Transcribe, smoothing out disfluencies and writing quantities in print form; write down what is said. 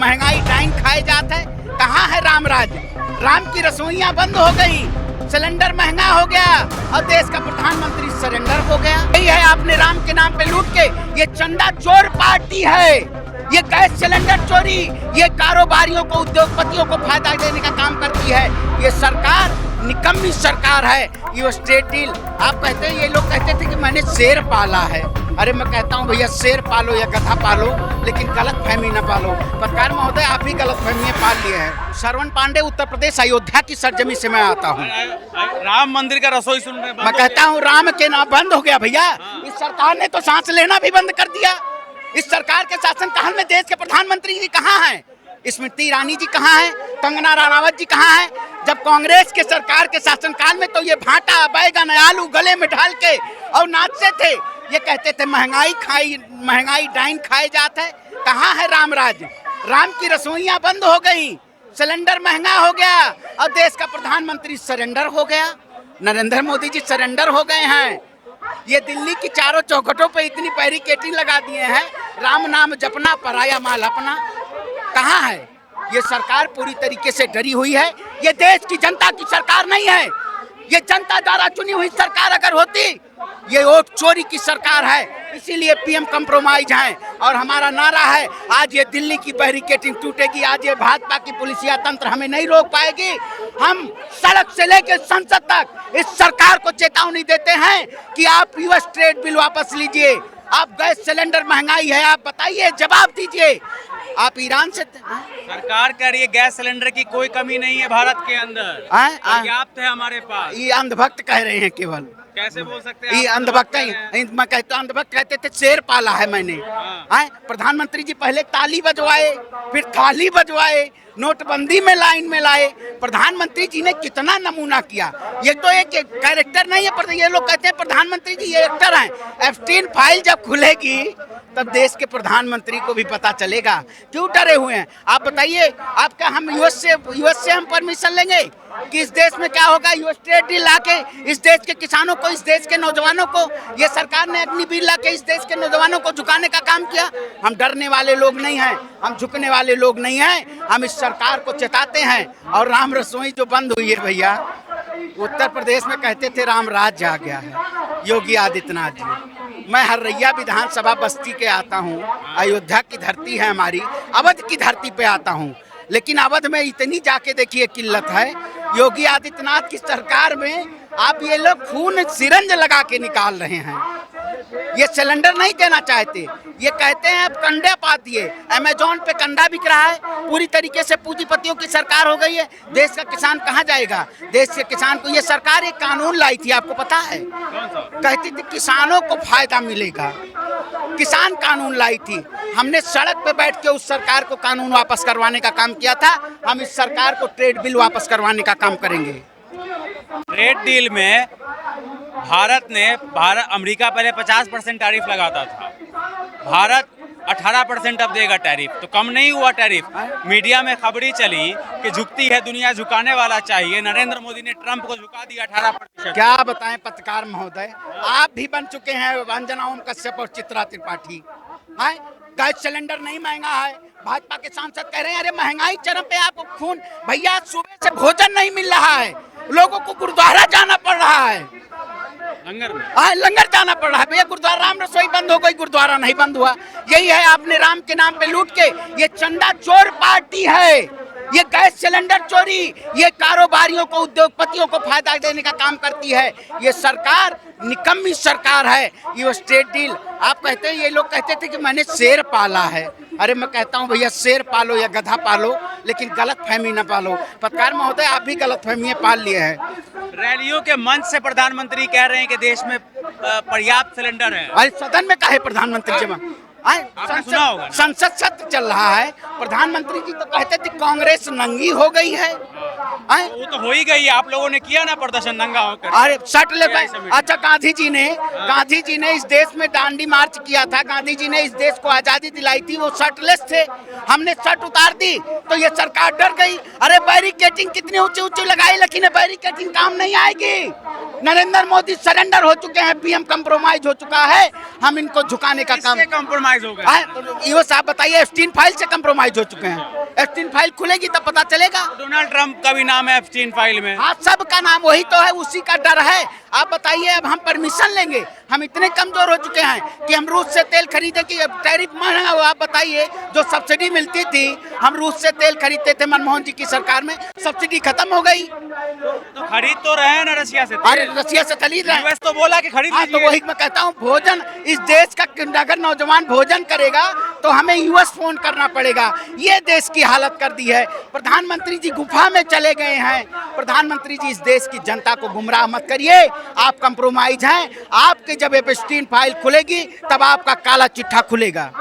महंगाई डाइन खाए जाते है। कहाँ है राम राज? राम की रसोइयाँ बंद हो गई, सिलेंडर महंगा हो गया और देश का प्रधानमंत्री सरेंडर हो गया। यही है, आपने राम के नाम पे लूट के, ये चंदा चोर पार्टी है, ये गैस सिलेंडर चोरी, ये कारोबारियों को, उद्योगपतियों को फायदा देने का काम करती है। ये सरकार निकम्मी सरकार है। ये स्टेट डील आप कहते हैं, ये लोग कहते थे कि मैंने शेर पाला है। अरे मैं कहता हूँ भैया, शेर पालो या गधा पालो, लेकिन गलत फहमी न पालो। पत्रकार महोदय, आप भी गलत फहमी पाल लिए हैं। श्रवण पांडे, उत्तर प्रदेश, अयोध्या की सरजमी से मैं आता हूँ। राम मंदिर का रसोई सुन रहे हैं, मैं कहता हूँ राम के नाम बंद हो गया भैया। इस सरकार ने तो सांस लेना भी बंद कर दिया। इस सरकार के शासन काल में देश के प्रधानमंत्री जी कहाँ हैं? स्मृति ईरानी जी कहाँ हैं? कंगना रनावत जी कहाँ हैं? जब कांग्रेस के सरकार के शासनकाल में तो ये भाटा, बैगन, आलू गले में ढाल के और नाचते थे। ये कहते थे महंगाई डाइन खाए जाते है। कहाँ है राम राज? राम की रसोइयाँ बंद हो गई, सिलेंडर महंगा हो गया और देश का प्रधानमंत्री सरेंडर हो गया। नरेंद्र मोदी जी सरेंडर हो गए हैं। ये दिल्ली की चारों चौखटों पे इतनी बैरिकेडिंग लगा दिए हैं, राम नाम जपना पराया माल अपना। कहाँ है? ये सरकार पूरी तरीके से डरी हुई है। ये देश की जनता की सरकार नहीं है। ये जनता द्वारा चुनी हुई सरकार अगर होती, ये वोट चोरी की सरकार है। इसीलिए पीएम कंप्रोमाइज है और हमारा नारा है, आज ये दिल्ली की बैरिकेडिंग टूटेगी, आज ये भाजपा की पुलिसिया तंत्र हमें नहीं रोक पाएगी। हम सड़क से लेकर संसद तक इस सरकार को चेतावनी देते हैं कि आप यूएस ट्रेड बिल वापस लीजिए। आप गैस सिलेंडर महंगाई है, आप बताइए, जवाब दीजिए। आप ईरान से सरकार कह रही है गैस सिलेंडर की कोई कमी नहीं है भारत के अंदर, पर्याप्त है हमारे पास। ये अंधभक्त कह रहे हैं केवल। कैसे बोल सकते हैं? ये अंधभक्त है। मैं कहता हूँ, अंधभक्त कहते थे शेर पाला है मैंने। प्रधानमंत्री जी पहले ताली बजवाए, फिर थाली बजवाए, नोटबंदी में लाइन में लाए। प्रधानमंत्री जी ने कितना नमूना किया। ये तो एक कैरेक्टर नहीं है, पर ये लोग कहते हैं प्रधानमंत्री जी ये एक्टर हैं। एफटीन फाइल जब खुलेगी तब देश के प्रधानमंत्री को भी पता चलेगा। क्यों डरे हुए हैं आप बताइए? आपका हम यूएस से हम परमिशन लेंगे कि इस देश में क्या होगा? यूएस ट्रेड डील लाके इस देश के किसानों को, इस देश के नौजवानों को, ये सरकार ने अपनी बिल लाके इस देश के नौजवानों को झुकाने का काम किया। हम डरने वाले लोग नहीं हैं, हम झुकने वाले लोग नहीं हैं। हम इस सरकार को चेताते हैं। और राम रसोई जो बंद हुई है भैया, उत्तर प्रदेश में कहते थे राम राज जा गया है योगी आदित्यनाथ जी। मैं हरैया विधानसभा बस्ती के आता हूँ, अयोध्या की धरती है हमारी, अवध की धरती पे आता हूँ। लेकिन अवध में इतनी जाके देखिए किल्लत है। योगी आदित्यनाथ की सरकार में आप ये लोग खून सिरंज लगा के निकाल रहे हैं। ये सिलेंडर नहीं देना चाहते। ये कहते हैं आप कंडे पातिए। अमेजोन पे कंडा बिक रहा है। पूरी तरीके से पूंजीपतियों की सरकार हो गई है। देश का किसान कहाँ जाएगा? देश के किसान को ये सरकार एक कानून लाई थी, आपको पता है? कहती थी किसानों को फायदा मिलेगा, किसान कानून लाई थी। हमने सड़क पे बैठ के उस सरकार को कानून वापस करवाने का काम किया था। हम इस सरकार को ट्रेड बिल वापस करवाने का काम करेंगे। ट्रेड डील में भारत अमेरिका पहले 50% टैरिफ लगाता था, भारत 18% अब देगा टैरिफ। तो कम नहीं हुआ टैरिफ। मीडिया में खबरी चली कि झुकती है दुनिया, झुकाने वाला चाहिए। नरेंद्र मोदी ने ट्रंप को झुका दिया 18%। क्या बताएं पत्रकार महोदय, आप भी बन चुके हैं अंजना ओम कश्यप और चित्रा त्रिपाठी। गैस सिलेंडर नहीं महंगा है। भाजपा के सांसद कह रहे हैं अरे महंगाई चरम पे, आपको खून भैया सुबह से भोजन नहीं मिल रहा है, लोगों को गुरुद्वारा जाना पड़ रहा है, लंगर जाना पड़ रहा है। भैया गुरुद्वारा, राम रसोई बंद हो गई, गुरुद्वारा नहीं बंद हुआ। यही है, आपने राम के नाम पे लूट के, ये चंदा चोर पार्टी है। ये गैस सिलेंडर चोरी, ये कारोबारियों को, उद्योगपतियों को फायदा देने का काम करती है। ये सरकार निकम्मी सरकार है। ये स्टेट डील आप कहते हैं, ये लोग कहते थे कि मैंने शेर पाला है। अरे मैं कहता हूँ भैया, शेर पालो या गधा पालो, लेकिन गलत फहमी न पालो। पत्रकार महोदय, आप भी गलत फहमी पाल लिए हैं। रैलियों के मंच से प्रधानमंत्री कह रहे हैं कि देश में पर्याप्त सिलेंडर है। अरे सदन में कहे प्रधानमंत्री जमा, सुना होगा। संसद सत्र चल रहा है। प्रधानमंत्री जी तो कहते थे कांग्रेस नंगी हो गई है। वो तो हो ही गई है, आप लोगों ने किया ना प्रदर्शन नंगा होकर। अरे शर्ट ले पाए। अच्छा, गांधी जी ने इस देश में दांडी मार्च किया था। गांधी जी ने इस देश को आजादी दिलाई थी, वो शर्टलेस थे। हमने शर्ट उतार दी तो ये सरकार डर गई। अरे बैरिकेडिंग कितनी ऊंची ऊंची लगाई, लेकिन बैरिकेडिंग काम नहीं आएगी। नरेंद्र मोदी सरेंडर हो चुके हैं, पीएम कंप्रोमाइज हो चुका है। हम इनको झुकाने का काम। कंप्रोमाइज कंप्रोमाइज हो गए। ये साहब बताइए, एप्स्टीन फाइल से कंप्रोमाइज हो चुके हैं। एप्स्टीन फाइल खुलेगी तब पता चलेगा। डोनाल्ड ट्रंप का भी नाम है एप्स्टीन फाइल में। हाँ, सबका नाम वही तो है, उसी का डर है। आप बताइए, अब हम परमिशन लेंगे? हम इतने कमजोर हो चुके हैं कि हम रूस से तेल खरीदे कि अब टैरिफ महंगा हुआ। आप बताइए, जो सब्सिडी मिलती थी, हम रूस से तेल खरीदते थे मनमोहन जी की सरकार में, सब्सिडी खत्म हो गई। तो खरीद तो रहे हैं ना रशिया से। अरे रसिया से खरीद रहे हैं। यूएस तो बोला कि खरीद हाँ, तो लीजिए। वही मैं कहता हूँ, भोजन इस देश का अगर नौजवान भोजन करेगा तो हमें यूएस फोन करना पड़ेगा। ये देश की हालत कर दी है। प्रधानमंत्री जी गुफा में चले गए हैं। प्रधानमंत्री जी, इस देश की जनता को गुमराह मत करिए। आप कंप्रोमाइज हैं। आपके जब एप्स्टीन फाइल खुलेगी तब आपका काला चिट्ठा खुलेगा।